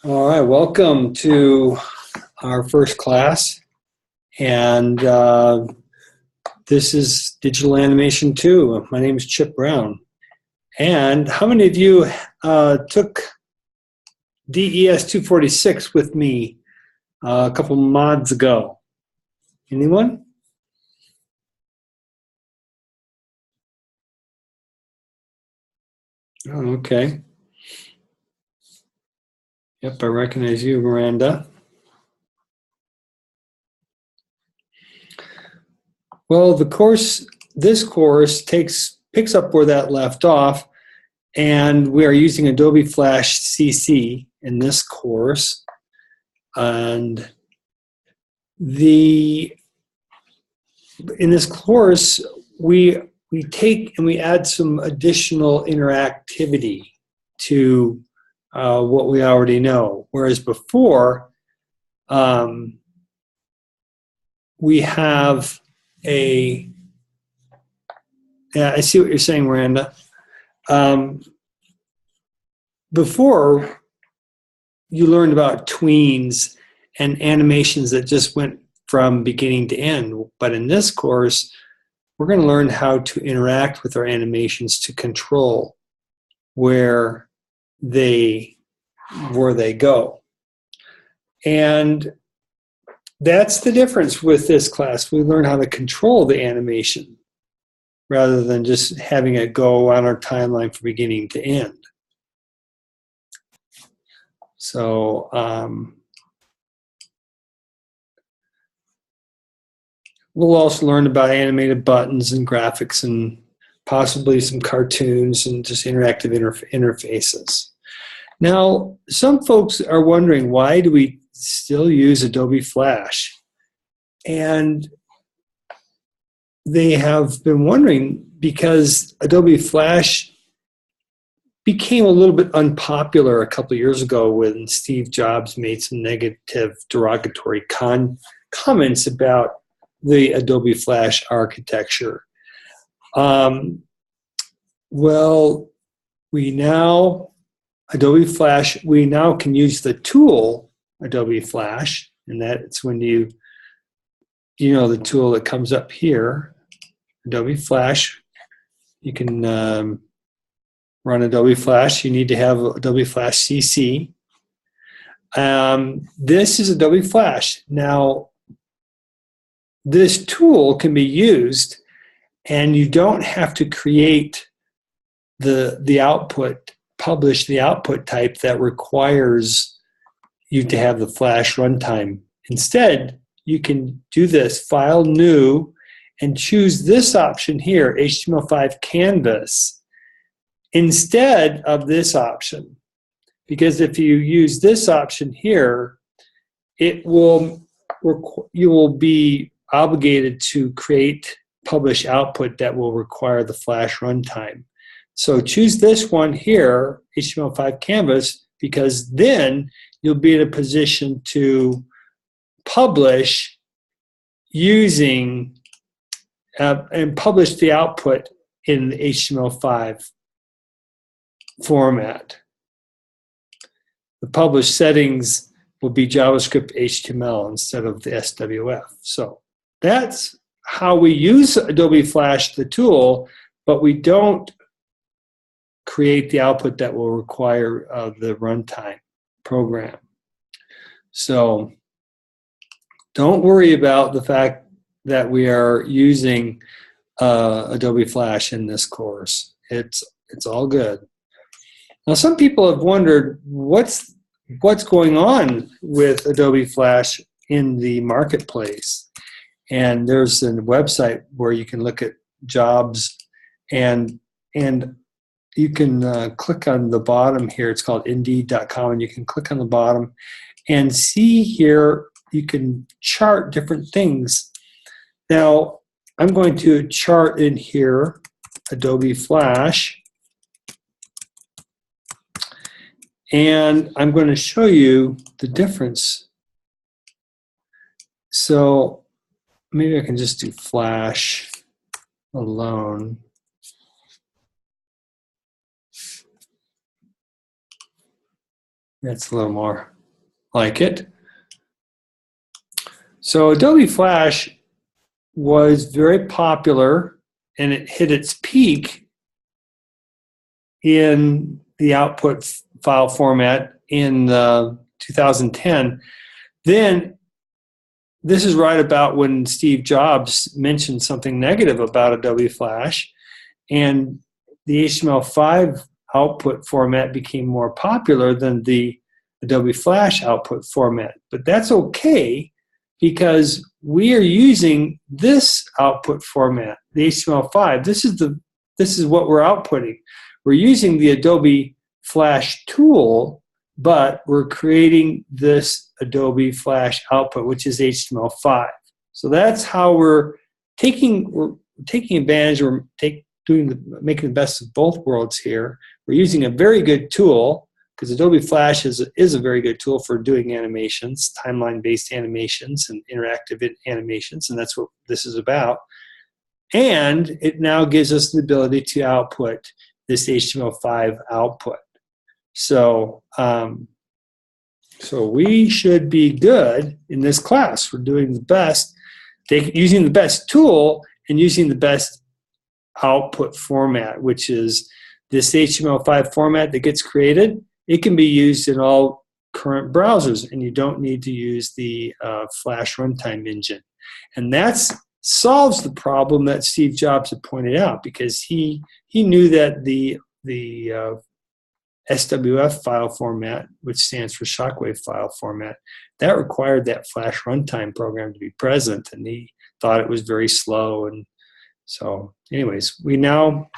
All right, welcome to our first class, and this is Digital Animation 2. My name is Chip Brown. And how many of you took DES360 with me a couple mods ago? Anyone? Oh, okay. Yep, I recognize you, Miranda. Well, this course picks up where that left off, and we are using Adobe Flash CC in this course. And in this course, we take and we add some additional interactivity to what we already know. Whereas before, we have I see what you're saying, Miranda. Before, you learned about tweens and animations that just went from beginning to end. But in this course, we're going to learn how to interact with our animations to control where they go. And that's the difference with this class. We learn how to control the animation rather than just having it go on our timeline from beginning to end. So we'll also learn about animated buttons and graphics and possibly some cartoons and just interactive interfaces. Now, some folks are wondering, why do we still use Adobe Flash? And they have been wondering because Adobe Flash became a little bit unpopular a couple of years ago when Steve Jobs made some negative, derogatory comments about the Adobe Flash architecture. Well, we now can use the tool Adobe Flash, and that's when you know the tool that comes up here, Adobe Flash. You can run Adobe Flash. You need to have Adobe Flash CC. This is Adobe Flash. Now, this tool can be used, and you don't have to create the output, publish the output type that requires you to have the Flash runtime. Instead, you can do this, File, New, and choose this option here, HTML5 Canvas, instead of this option. Because if you use this option here, you will be obligated to publish output that will require the Flash runtime. So choose this one here, HTML5 Canvas, because then you'll be in a position to publish using and publish the output in the HTML5 format. The publish settings will be JavaScript HTML instead of the SWF. So that's how we use Adobe Flash, the tool, but we don't create the output that will require the runtime program. So don't worry about the fact that we are using Adobe Flash in this course. It's all good. Now, some people have wondered what's going on with Adobe Flash in the marketplace. And there's a website where you can look at jobs, and you can click on the bottom here. It's called Indeed.com, and you can click on the bottom and see here you can chart different things. Now, I'm going to chart in here Adobe Flash, and I'm going to show you the difference. So maybe I can just do Flash alone. That's a little more like it. So Adobe Flash was very popular, and it hit its peak in the output file format in 2010. Then this is right about when Steve Jobs mentioned something negative about Adobe Flash, and the HTML5 output format became more popular than the Adobe Flash output format. But that's okay, because we are using this output format, the HTML5. This is what we're outputting. We're using the Adobe Flash tool, but we're creating this Adobe Flash output, which is HTML5. So that's how we're taking advantage, or making the best of both worlds here. We're using a very good tool, because Adobe Flash is a very good tool for doing animations, timeline-based animations and interactive animations, and that's what this is about. And it now gives us the ability to output this HTML5 output. So, so we should be good in this class. We're doing the best, using the best tool and using the best output format, which is this HTML5 format that gets created. It can be used in all current browsers, and you don't need to use the Flash runtime engine. And that solves the problem that Steve Jobs had pointed out, because he knew that the SWF file format, which stands for Shockwave file format, that required that Flash runtime program to be present, and he thought it was very slow. And so anyways, we now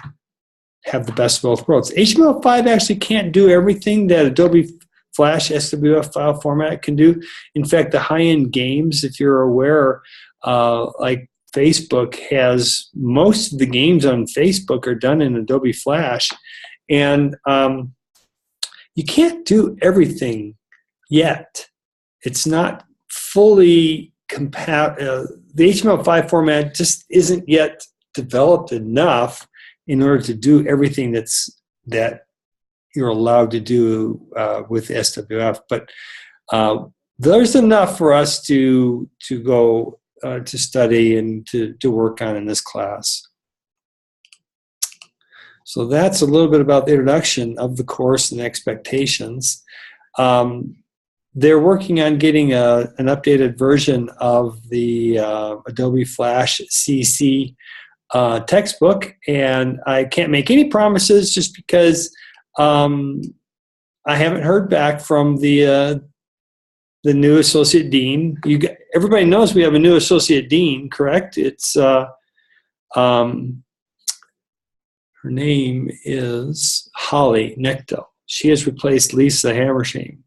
have the best of both worlds. HTML5 actually can't do everything that Adobe Flash SWF file format can do. In fact, the high-end games, if you're aware, like Facebook has, most of the games on Facebook are done in Adobe Flash, and you can't do everything yet. It's not fully compatible. The HTML5 format just isn't yet developed enough in order to do everything that you're allowed to do with SWF. But there's enough for us to go to study and to work on in this class. So that's a little bit about the introduction of the course and expectations. They're working on getting an updated version of the Adobe Flash CC textbook, and I can't make any promises just because I haven't heard back from the new associate dean. Everybody knows we have a new associate dean, correct? It's her name is Holly Nechtel. She has replaced Lisa Hammershame.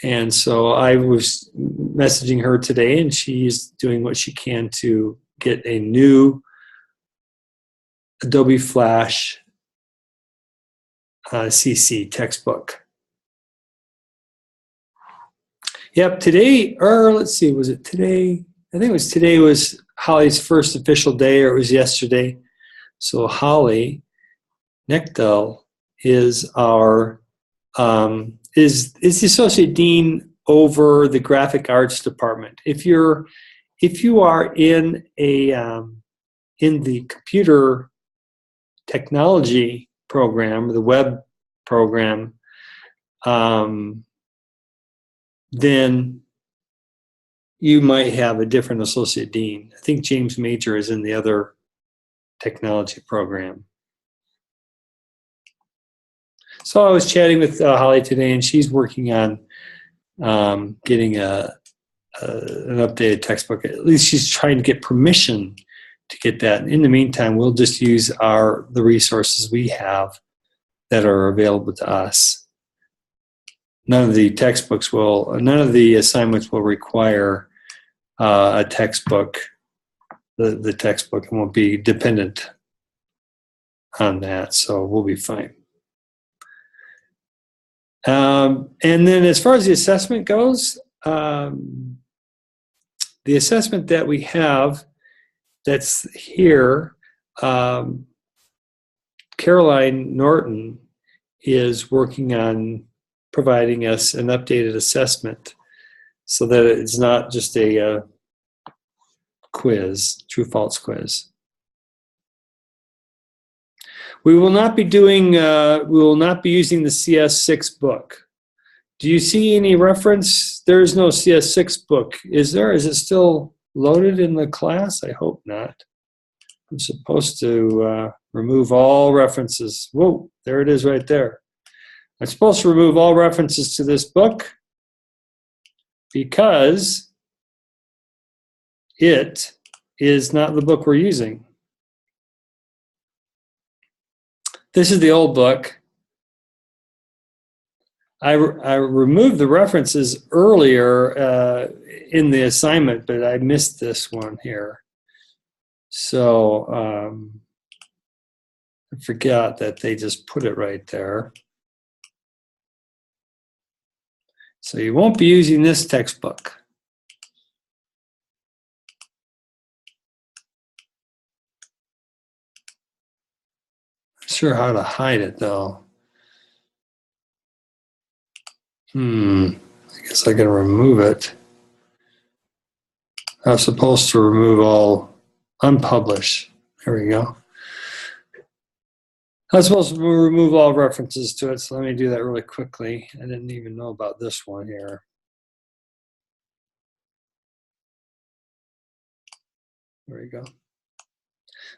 And so I was messaging her today, and she's doing what she can to get a new Adobe Flash CC textbook. Yep, today, or let's see, was it today? I think it was today was Holly's first official day, or it was yesterday. So Holly Nechtel is our is the associate dean over the graphic arts department. If you are in the computer technology program, the web program, then you might have a different associate dean. I think James Major is in the other technology program. So I was chatting with Holly today, and she's working on getting an updated textbook. At least she's trying to get permission to get that. In the meantime, we'll just use the resources we have that are available to us. None of the assignments will require a textbook. The textbook won't be dependent on that, so we'll be fine. And then as far as the assessment goes, the assessment that we have that's here, Caroline Norton is working on providing us an updated assessment so that it's not just a quiz, true-false quiz. We will not be doing, we will not be using the CS6 book. Do you see any reference? There is no CS6 book, is there? Is it still loaded in the class? I hope not. I'm supposed to remove all references. Whoa, there it is right there. I'm supposed to remove all references to this book because it is not the book we're using. This is the old book. I removed the references earlier in the assignment, but I missed this one here. So I forgot that they just put it right there. So you won't be using this textbook. Not sure how to hide it though. I guess I can remove it. I was supposed to remove all unpublished. There we go. I was supposed to remove all references to it, so let me do that really quickly. I didn't even know about this one here. There we go.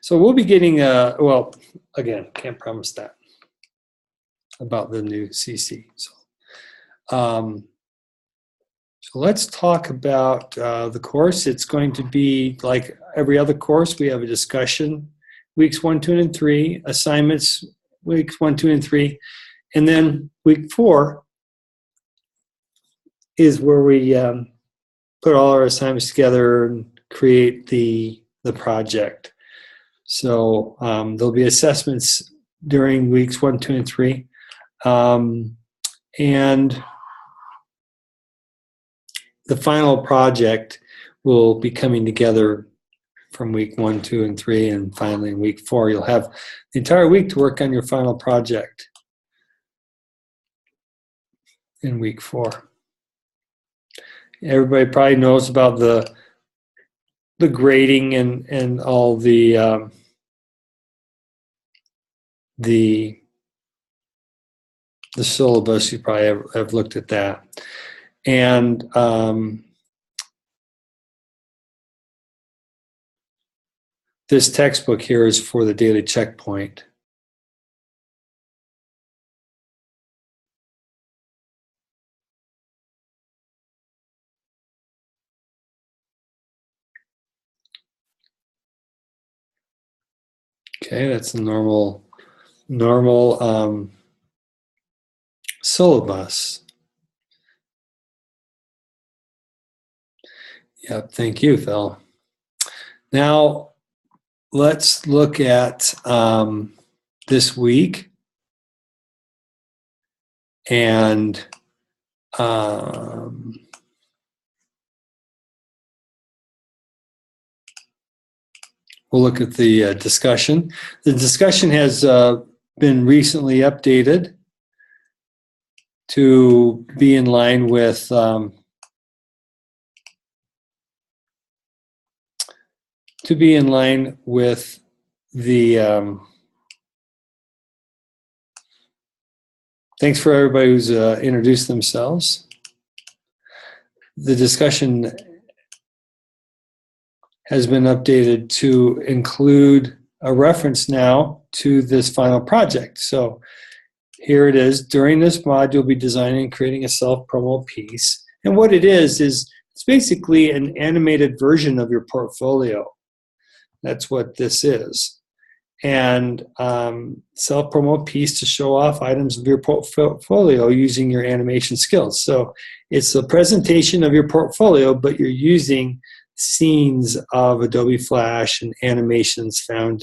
So we'll be getting, well, again, can't promise that about the new CC. So let's talk about the course. It's going to be like every other course. We have a discussion, weeks 1, 2, and 3, assignments, weeks 1, 2, and 3, and then week 4 is where we put all our assignments together and create the project. So there'll be assessments during weeks 1, 2, and 3, and the final project will be coming together from week 1, 2, and 3, and finally in week 4, you'll have the entire week to work on your final project in week 4. Everybody probably knows about the grading and all the syllabus. You probably have looked at that. And this textbook here is for the daily checkpoint. Okay, that's a normal syllabus. Yep, thank you, Phil. Now, let's look at this week. And we'll look at the discussion. The discussion has been recently updated to be in line with the thanks for everybody who's introduced themselves. The discussion has been updated to include a reference now to this final project. So here it is. During this mod, you'll be designing and creating a self-promo piece. And what it is it's basically an animated version of your portfolio. That's what this is. And self-promo piece to show off items of your portfolio using your animation skills. So it's a presentation of your portfolio, but you're using scenes of Adobe Flash and animations found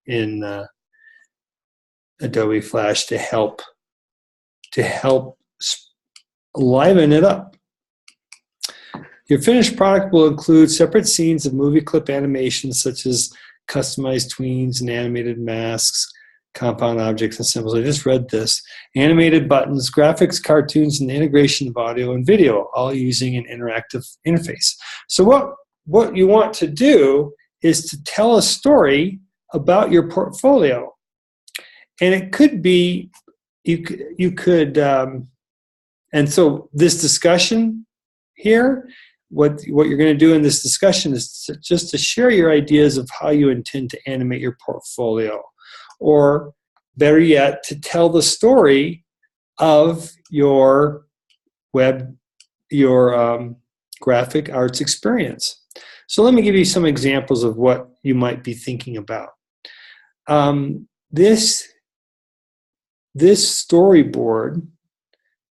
in Adobe Flash to help liven it up. Your finished product will include separate scenes of movie clip animations such as customized tweens and animated masks, compound objects and symbols. I just read this. Animated buttons, graphics, cartoons, and the integration of audio and video, all using an interactive interface. So what you want to do is to tell a story about your portfolio. And it could be, you could and so this discussion here, what you're going to do in this discussion is just to share your ideas of how you intend to animate your portfolio, or better yet, to tell the story of your graphic arts experience. So let me give you some examples of what you might be thinking about. This storyboard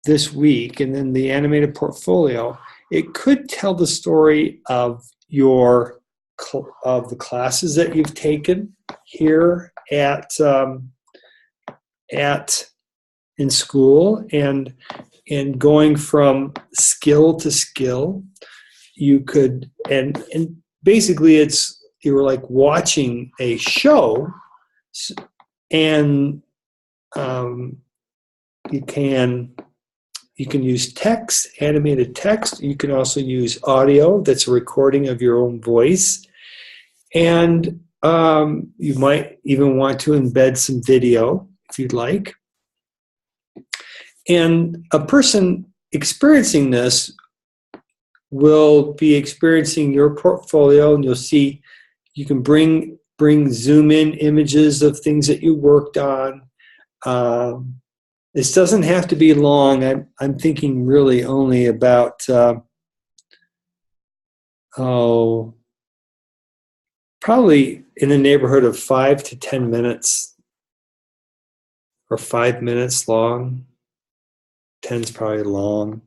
this week, and then the animated portfolio, it could tell the story of the classes that you've taken here in school, and going from skill to skill. You could, and basically you're like watching a show, and you can use text, animated text. You can also use audio that's a recording of your own voice. And you might even want to embed some video if you'd like. And a person experiencing this will be experiencing your portfolio, and you'll see you can bring zoom in images of things that you worked on. This doesn't have to be long. I'm thinking really only about probably in the neighborhood of 5 to 10 minutes, or 5 minutes long. 10's probably long.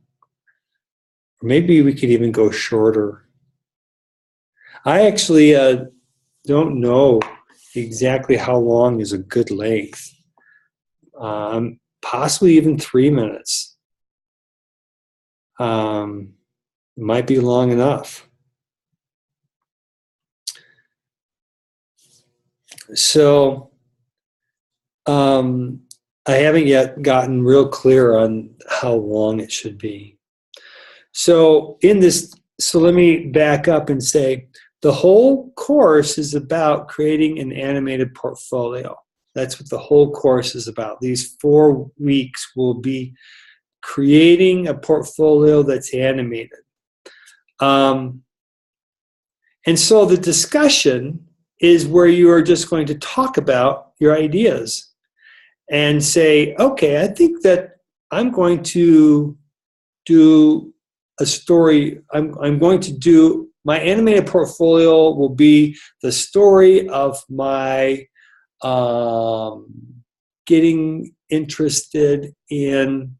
Or maybe we could even go shorter. I actually don't know exactly how long is a good length. Possibly even 3 minutes. Might be long enough. So I haven't yet gotten real clear on how long it should be. So let me back up and say the whole course is about creating an animated portfolio. That's what the whole course is about. These 4 weeks will be creating a portfolio that's animated. And so the discussion is where you are just going to talk about your ideas and say, okay, I think that I'm going to do a story. I'm going to do, my animated portfolio will be the story of my getting interested in,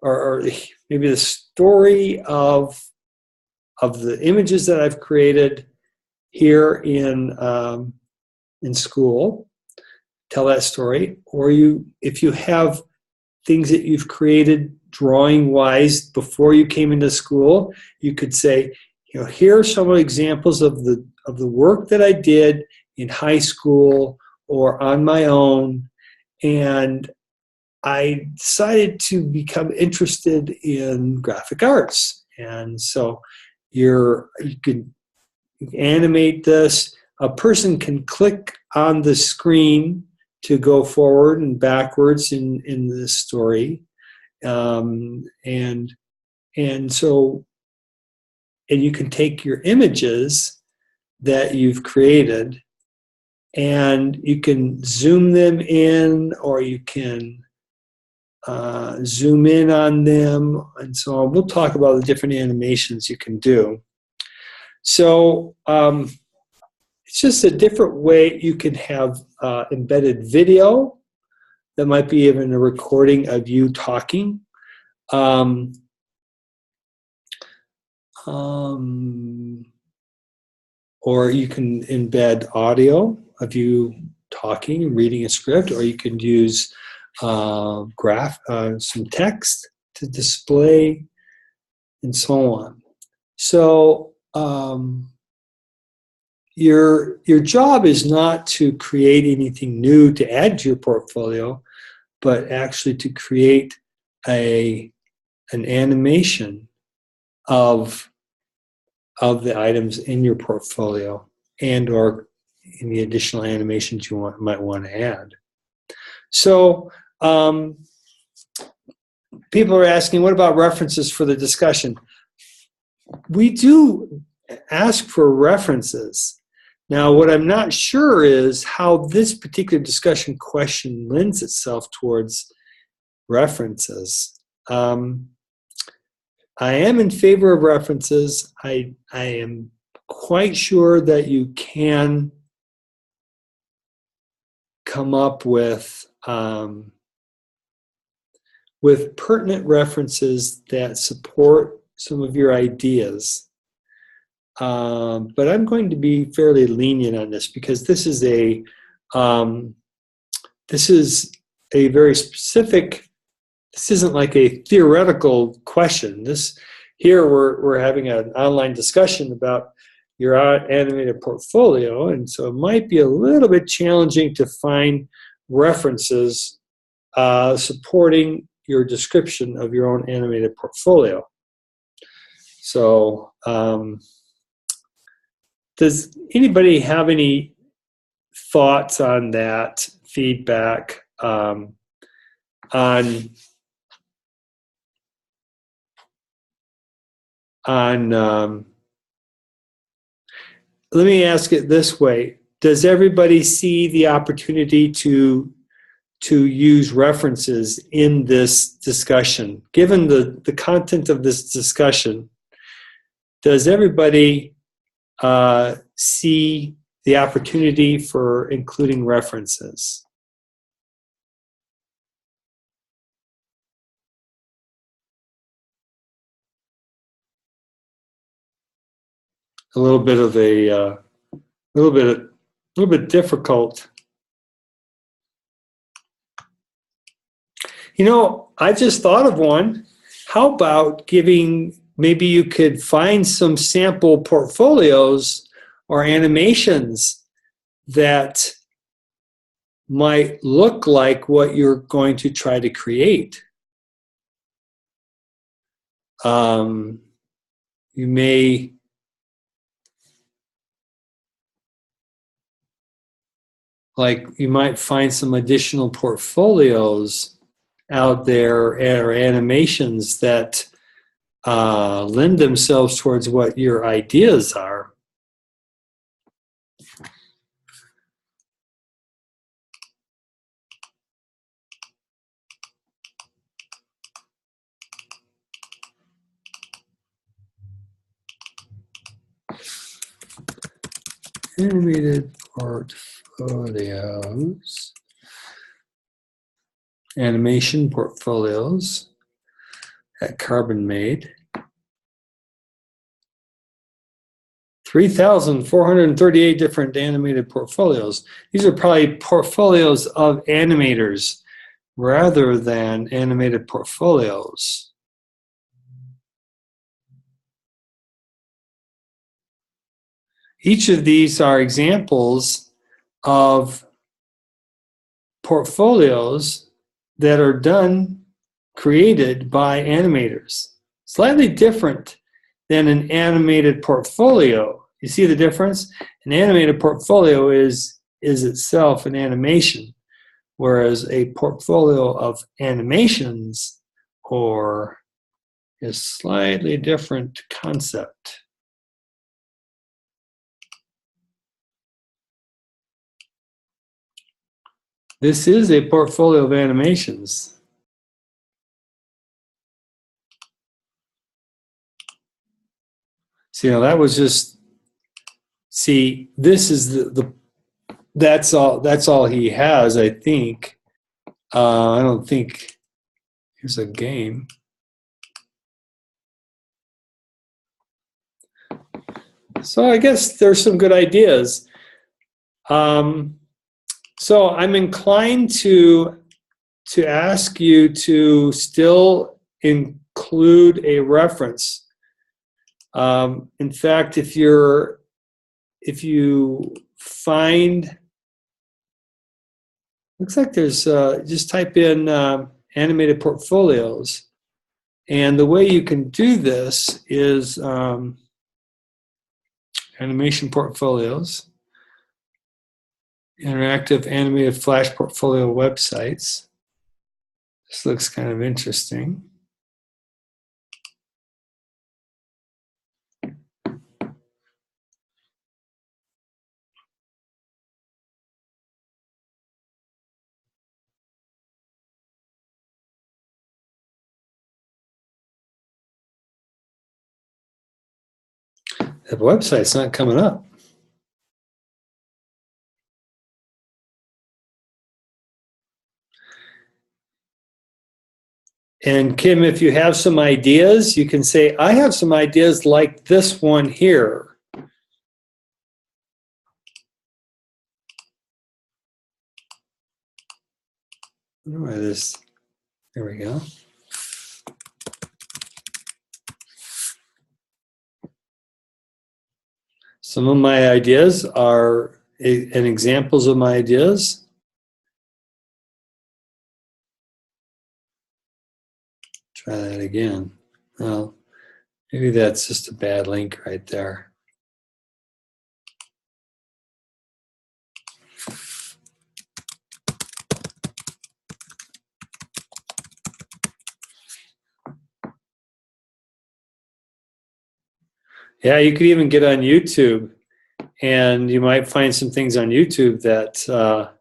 or maybe the story of the images that I've created here in school. Tell that story. Or if you have things that you've created drawing-wise before you came into school, you could say, here are some examples of the work that I did in high school or on my own, and I decided to become interested in graphic arts. And so you can animate this. A person can click on the screen to go forward and backwards in the story, and you can take your images that you've created, and you can zoom them in, or you can zoom in on them, and so on. We'll talk about the different animations you can do. So it's just a different way you can have embedded video that might be even a recording of you talking. Or you can embed audio of you talking and reading a script, or you can use some text to display, and so on. So your job is not to create anything new to add to your portfolio, but actually to create an animation of the items in your portfolio and or any additional animations you might want to add. So people are asking, what about references for the discussion? We do ask for references. Now, what I'm not sure is how this particular discussion question lends itself towards references. I am in favor of references. I am quite sure that you can come up with pertinent references that support some of your ideas. But I'm going to be fairly lenient on this because this is a very specific. This isn't like a theoretical question. Here we're having an online discussion about your animated portfolio, and so it might be a little bit challenging to find references supporting your description of your own animated portfolio. So does anybody have any thoughts on that, feedback on let me ask it this way. Does everybody see the opportunity to use references in this discussion? Given the content of this discussion, does everybody see the opportunity for including references? A little bit of a little bit difficult. You know, I just thought of one. How about maybe you could find some sample portfolios or animations that might look like what you're going to try to create. You might find some additional portfolios out there or animations that lend themselves towards what your ideas are. Animated portfolios. Animation portfolios at Carbon made. 3,438 different animated portfolios. These are probably portfolios of animators rather than animated portfolios. Each of these are examples of portfolios that are created by animators. Slightly different than an animated portfolio. You see the difference? An animated portfolio is itself an animation, whereas a portfolio of animations is a slightly different concept. This is a portfolio of animations. See, now that was just, this is that's all he has, I think. I don't think, here's a game. So I guess there's some good ideas. So I'm inclined to ask you to still include a reference. In fact, if you're if you find, looks like there's, just type in animated portfolios. And the way you can do this is animation portfolios, interactive animated flash portfolio websites. This looks kind of interesting. The website's not coming up. And Kim, if you have some ideas, you can say, I have some ideas like this one here. Where is this? There we go. Some of my ideas are, and examples of my ideas. Try that again. Well, maybe that's just a bad link right there. Yeah, you could even get on YouTube, and you might find some things on YouTube that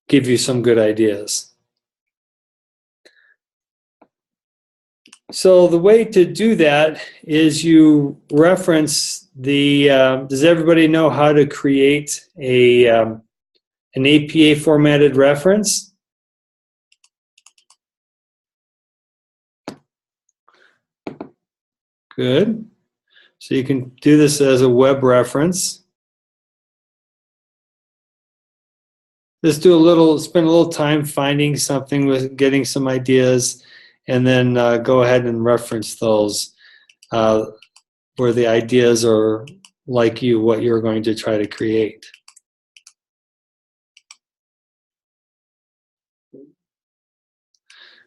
give you some good ideas. So the way to do that is you reference the, does everybody know how to create a, an APA formatted reference? Good. So you can do this as a web reference. Just do a little, spend a little time finding something, with getting some ideas, and then go ahead and reference those where the ideas are like you, what you're going to try to create.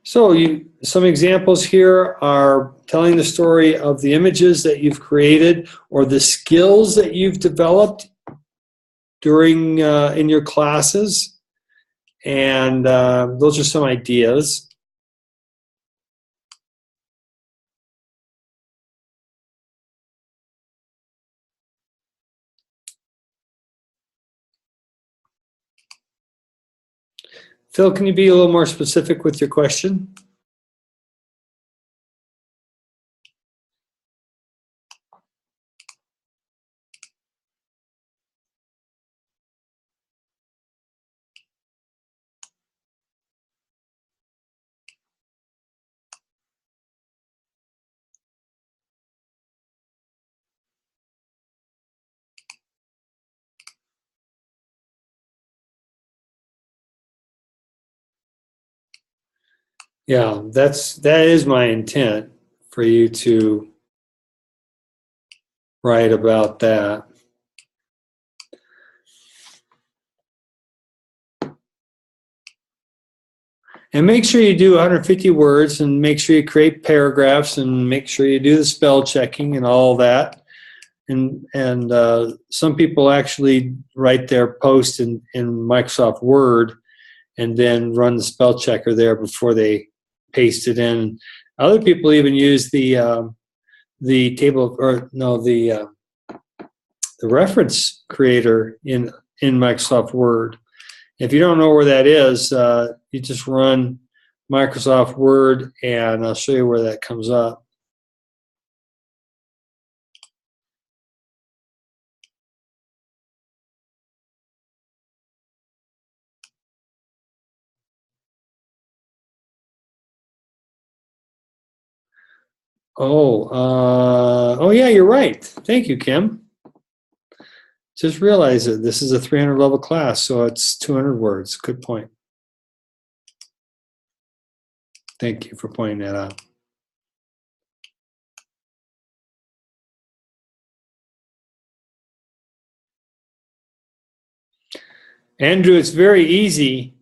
So some examples here are telling the story of the images that you've created or the skills that you've developed during in your classes, and those are some ideas. Phil, can you be a little more specific with your question? Yeah, that is my intent, for you to write about that. And make sure you do 150 words, and make sure you create paragraphs, and make sure you do the spell checking and all that. And some people actually write their post in Microsoft Word and then run the spell checker there before they paste it in. Other people even use the table, or no, the reference creator in Microsoft Word. If you don't know where that is, you just run Microsoft Word, and I'll show you where that comes up. Oh yeah, you're right. Thank you, Kim. Just realize that this is a 300 level class, so it's 200 words. Good point. Thank you for pointing that out. Andrew, it's very easy.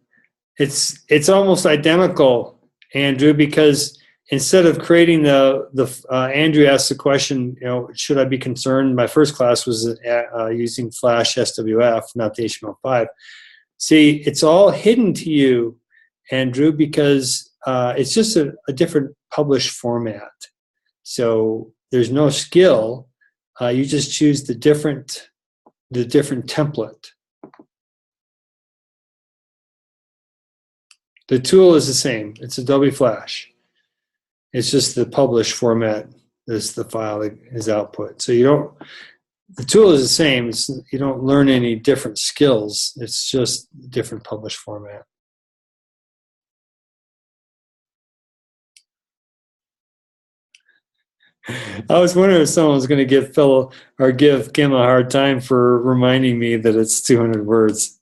It's almost identical, Andrew, because instead of creating Andrew asked the question, should I be concerned? My first class was using Flash SWF, not the HTML5. See, it's all hidden to you, Andrew, because it's just a different published format. So there's no skill. You just choose the different template. The tool is the same. It's Adobe Flash. It's just the published format is the file that is output. So the tool is the same. You don't learn any different skills. It's just different published format. I was wondering if someone was going to give Kim a hard time for reminding me that it's 200 words.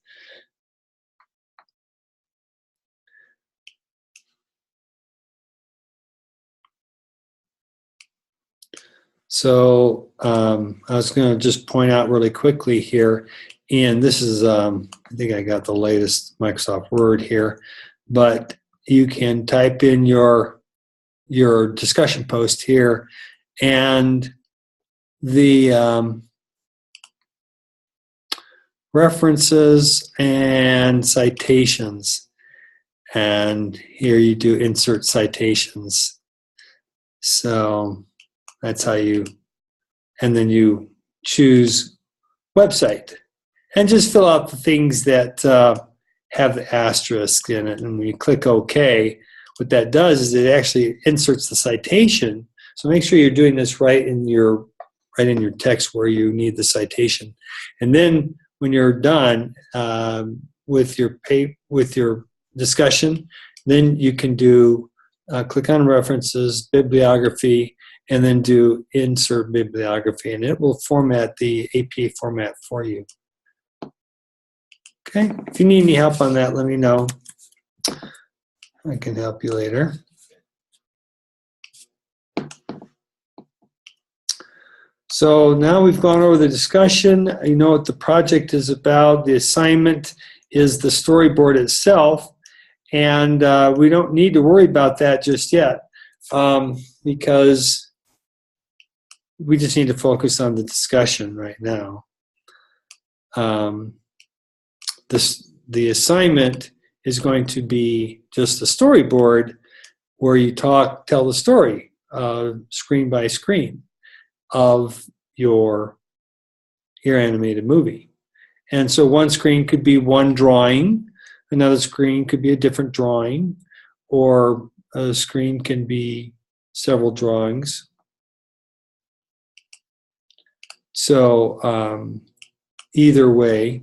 So I was going to just point out really quickly here, and this is, I think I got the latest Microsoft Word here, but you can type in your discussion post here, and the references and citations, and here you do insert citations. So that's how and then you choose website and just fill out the things that have the asterisk in it. And when you click OK, what that does is it actually inserts the citation. So make sure you're doing this right in your text where you need the citation. And then when you're done with your discussion, then you can do click on references, bibliography, and then do insert bibliography, and it will format the APA format for you. Okay, if you need any help on that, let me know. I can help you later. So now we've gone over the discussion. You know what the project is about. The assignment is the storyboard itself, and we don't need to worry about that just yet because we just need to focus on the discussion right now. The assignment is going to be just a storyboard where you tell the story screen by screen of your animated movie. And so one screen could be one drawing, another screen could be a different drawing, or a screen can be several drawings. So either way,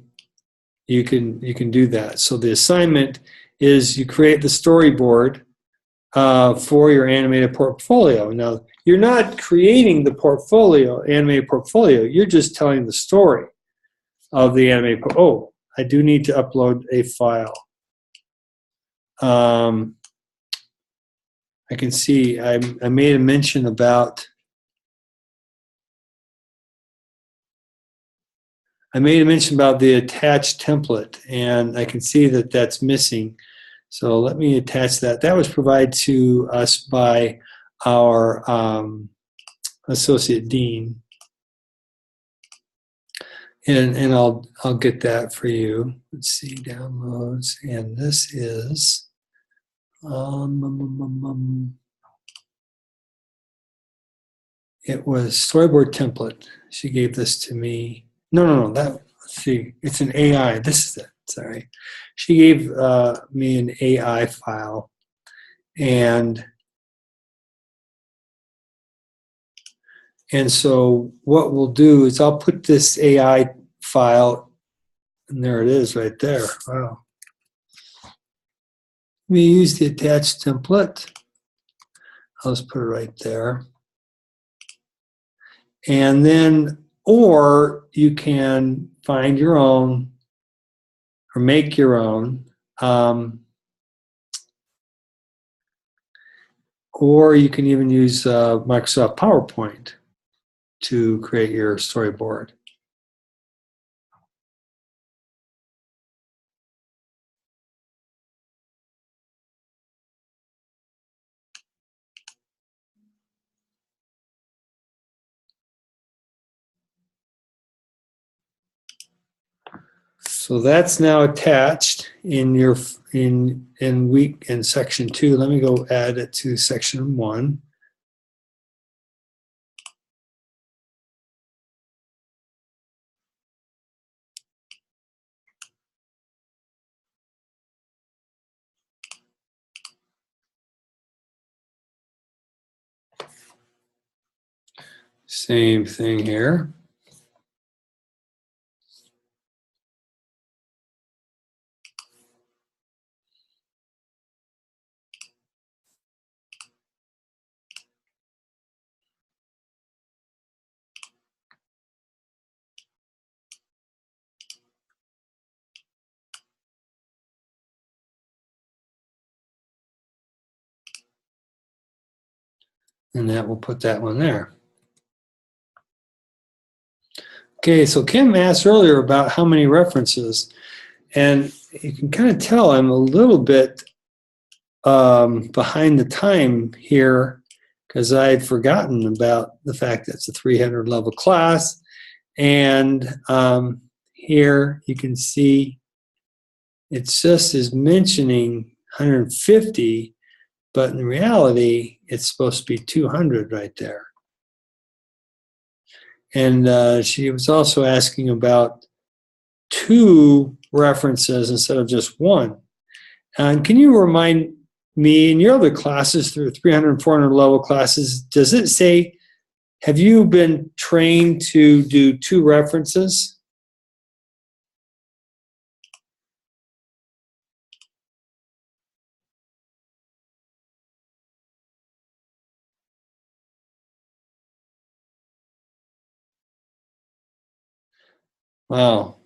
you can do that. So the assignment is you create the storyboard for your animated portfolio. Now, you're not creating the animated portfolio. You're just telling the story of the animated. Oh, I do need to upload a file. I can see I made a mention about. the attached template, and I can see that that's missing. So let me attach that. That was provided to us by our associate dean, and I'll get that for you. Let's see, downloads, and this is it was storyboard template. She gave this to me. No. Let's see. It's an AI. This is it. Sorry. She gave me an AI file, and so what we'll do is I'll put this AI file, and there it is right there. Wow. We use the attached template. I'll just put it right there. And then, or you can find your own or make your own, or you can even use Microsoft PowerPoint to create your storyboard. So that's now attached in your in section 2. Let me go add it to section 1. Same thing here. And that will put that one there. Okay, so Kim asked earlier about how many references. And you can kind of tell I'm a little bit behind the time here because I'd forgotten about the fact that it's a 300 level class. And here you can see it just is mentioning 150, but in reality, it's supposed to be 200 right there. And she was also asking about 2 references instead of just 1. And can you remind me, in your other classes, through 300 and 400 level classes, does it say, have you been trained to do 2 references? Wow,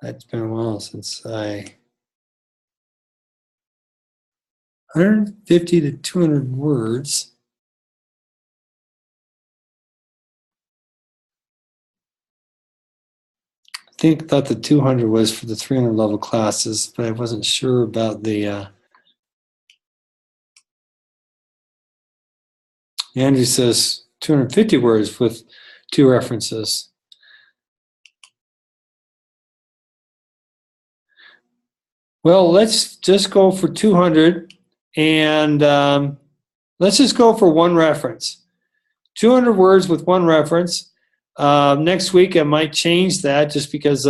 that's been a while since 150 to 200 words. I thought the 200 was for the 300 level classes, but I wasn't sure about the. Andrew says 250 words with 2 references. Well, let's just go for 200, and let's just go for 1 reference. 200 words with 1 reference. Next week I might change that just because,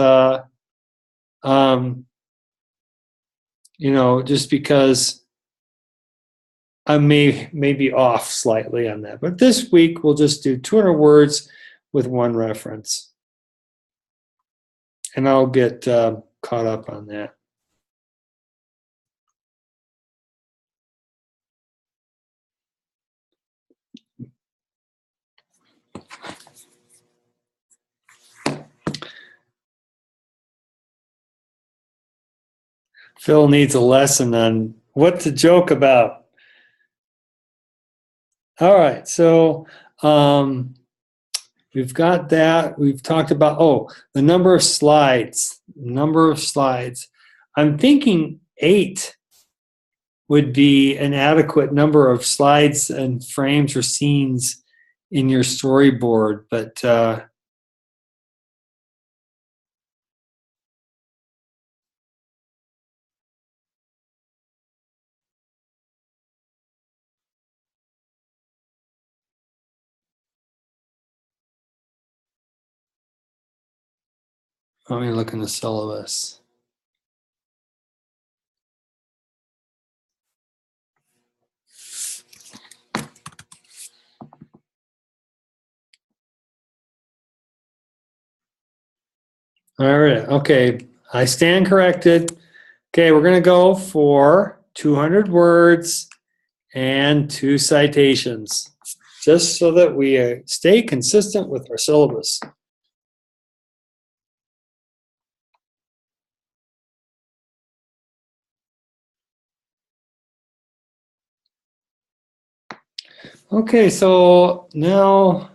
just because I may be off slightly on that. But this week we'll just do 200 words with 1 reference, and I'll get caught up on that. Phil needs a lesson on what to joke about. All right, so we've got that. We've talked about, the number of slides. I'm thinking 8 would be an adequate number of slides and frames or scenes in your storyboard, but let me look in the syllabus. All right, okay, I stand corrected. Okay, we're gonna go for 200 words and 2 citations, just so that we stay consistent with our syllabus. Okay, so now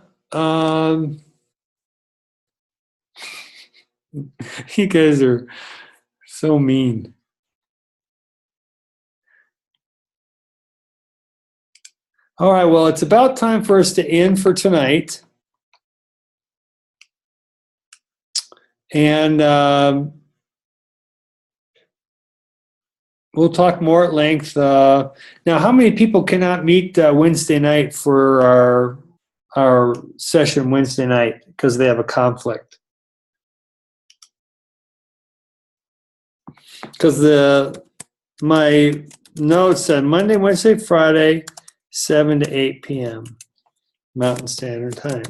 you guys are so mean. All right, well, it's about time for us to end for tonight. And we'll talk more at length. Now, how many people cannot meet Wednesday night for our session Wednesday night because they have a conflict? Because my notes said Monday, Wednesday, Friday, 7 to 8 p.m. Mountain Standard Time.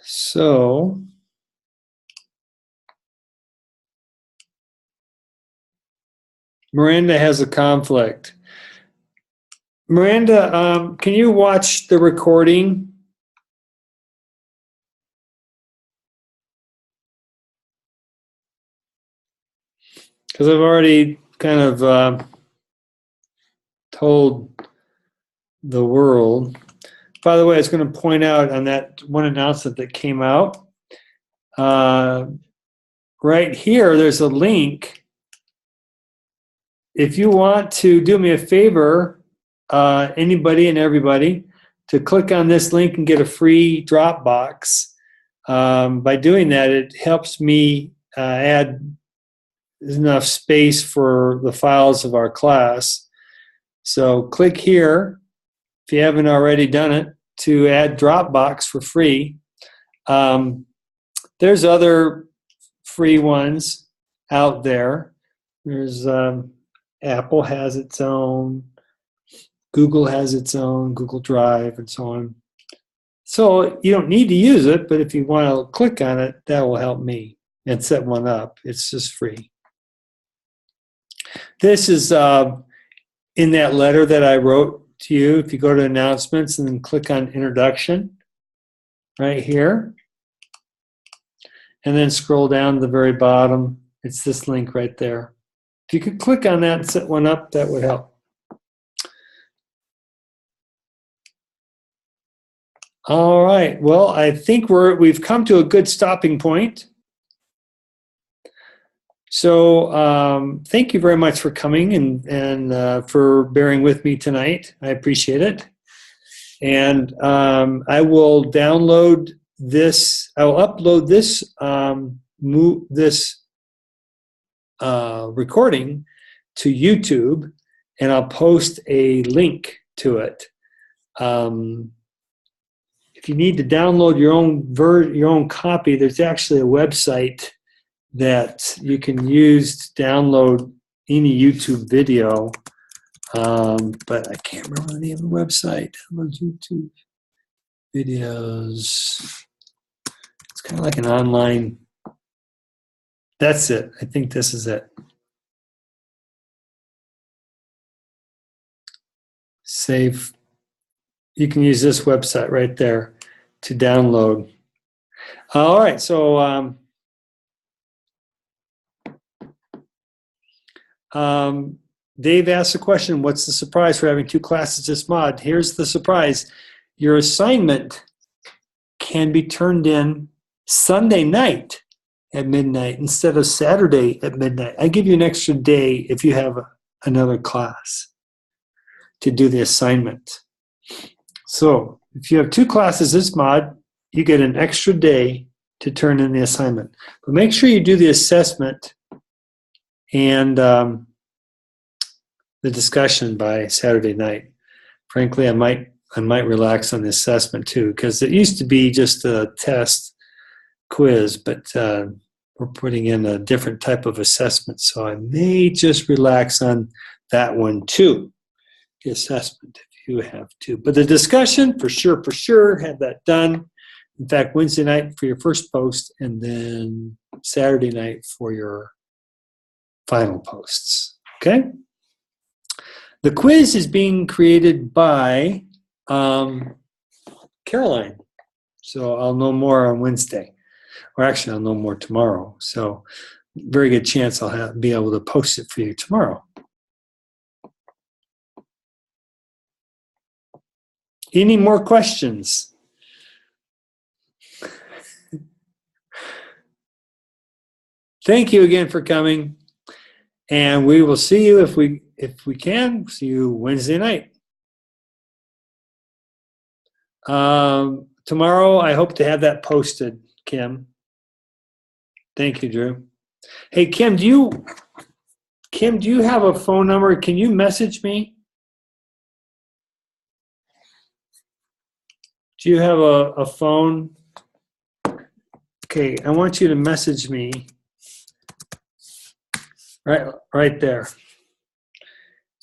So Miranda has a conflict. Miranda, can you watch the recording? Because I've already kind of told the world. By the way, I was going to point out on that one announcement that came out. Right here, there's a link. If you want to do me a favor, anybody and everybody, to click on this link and get a free Dropbox. By doing that, it helps me add enough space for the files of our class. So click here, if you haven't already done it, to add Dropbox for free. There's other free ones out there. There's Apple has its own, Google has its own, Google Drive, and so on. So you don't need to use it, but if you want to click on it, that will help me and set one up. It's just free. This is in that letter that I wrote to you. If you go to announcements and then click on introduction right here, and then scroll down to the very bottom, it's this link right there. If you could click on that and set one up, that would help. All right, well, I think we've come to a good stopping point. So thank you very much for coming and for bearing with me tonight. I appreciate it. And I will download this, I will upload this recording to YouTube, and I'll post a link to it. If you need to download your own copy, there's actually a website that you can use to download any YouTube video, but I can't remember the name of the website. Download YouTube videos. It's kind of like an online. That's it. I think this is it. Save. You can use this website right there to download. All right, so Dave asked a question, what's the surprise for having 2 classes this mod? Here's the surprise. Your assignment can be turned in Sunday night at midnight instead of Saturday at midnight. I give you an extra day if you have another class to do the assignment. So if you have 2 classes this mod, you get an extra day to turn in the assignment. But make sure you do the assessment and the discussion by Saturday night. Frankly, I might relax on the assessment too, because it used to be just a test quiz, but we're putting in a different type of assessment, so I may just relax on that one too, the assessment if you have to. But the discussion, for sure, have that done. In fact, Wednesday night for your first post, and then Saturday night for your final posts, okay? The quiz is being created by Caroline, so I'll know more on Wednesday. Or actually, I'll know more tomorrow. So very good chance I'll be able to post it for you tomorrow. Any more questions? Thank you again for coming. And we will see you if we can, see you Wednesday night. Tomorrow, I hope to have that posted. Kim. Thank you, Drew. Hey, Kim, do you have a phone number? Can you message me? Do you have a phone? Okay, I want you to message me right there.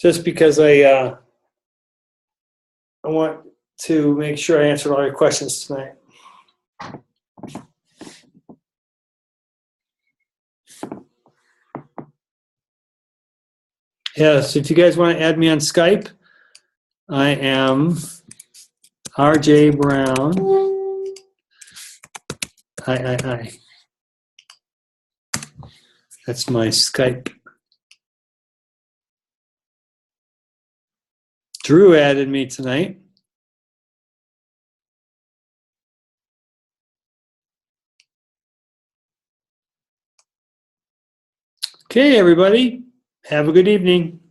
Just because I want to make sure I answer all your questions tonight. Yes, if you guys want to add me on Skype, I am RJ Brown. Hi. That's my Skype. Drew added me tonight. Okay, everybody, have a good evening.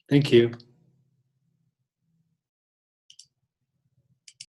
Thank you.